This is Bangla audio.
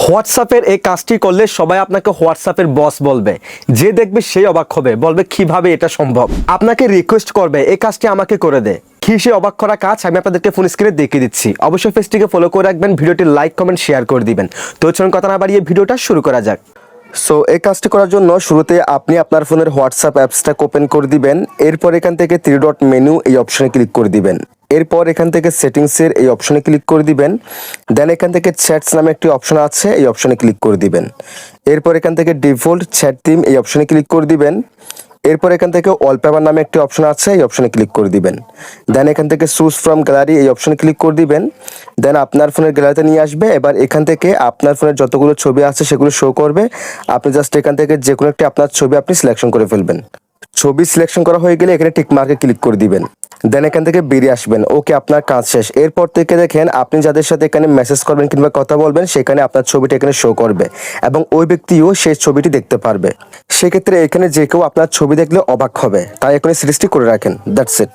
হোয়াটসঅ্যাপের এই কাজটি করলে সবাই আপনাকে হোয়াটসঅ্যাপের বস বলবে, যে দেখবে সেই অবাক হবে, বলবে কিভাবে এটা সম্ভব। আপনাকে রিকোয়েস্ট করবে এই কাজটি আমাকে করে দে। কি সে অবাক করা কাজ আমি আপনাদেরকে ফোন স্ক্রিনে দেখিয়ে দিচ্ছি। অবশ্যই পেজটিকে ফলো করে রাখবেন, ভিডিওটি লাইক কমেন্ট শেয়ার করে দিবেন। তো চলুন কথা না বাড়িয়ে ভিডিওটা শুরু করা যাক। সো এই কাজটি করার জন্য শুরুতে আপনি আপনার ফোনের হোয়াটসঅ্যাপ অ্যাপসটা ওপেন করে দিবেন। এরপর এখান থেকে থ্রি ডট মেনু এই অপশনে ক্লিক করে দিবেন। এরপর এখান থেকে সেটিংসের এই অপশনে ক্লিক করে দিবেন। দেন এখান থেকে চ্যাটস নামে একটি অপশন আছে, এই অপশনে ক্লিক করে দিবেন। এরপর এখান থেকে ডিফল্ট চ্যাট থিম এই অপশনে ক্লিক করে দিবেন। এরপর এখান থেকে ওয়ালপেপার নামে একটি অপশন আছে, এই অপশনে ক্লিক করে দিবেন। দেন এখান থেকে চুজ ফ্রম গ্যালারি এই অপশনে ক্লিক করে দিবেন। দেন আপনার ফোনের গ্যালারিতে নিয়ে আসবে। এবার এখান থেকে আপনার ফোনের যতগুলো ছবি আছে সেগুলো শো করবে। আপনি জাস্ট এখান থেকে যে কোনো একটি আপনার ছবি আপনি সিলেকশন করে ফেলবেন। ছবি সিলেকশন করা হয়ে গেলে এখানে টিক মার্কে ক্লিক করে দিবেন। দেন এখান থেকে বেরিয়ে আসবেন। ওকে, আপনার কাজ শেষ। এরপর থেকে দেখেন আপনি যাদের সাথে এখানে মেসেজ করবেন কিংবা কথা বলবেন সেখানে আপনার ছবিটা এখানে শো করবে এবং ওই ব্যক্তিও সেই ছবিটি দেখতে পারবে। সেক্ষেত্রে এখানে যে কেউ আপনার ছবি দেখলে অবাক হবে। তাই এখানে সিরিজটি করে রাখেন। That's it.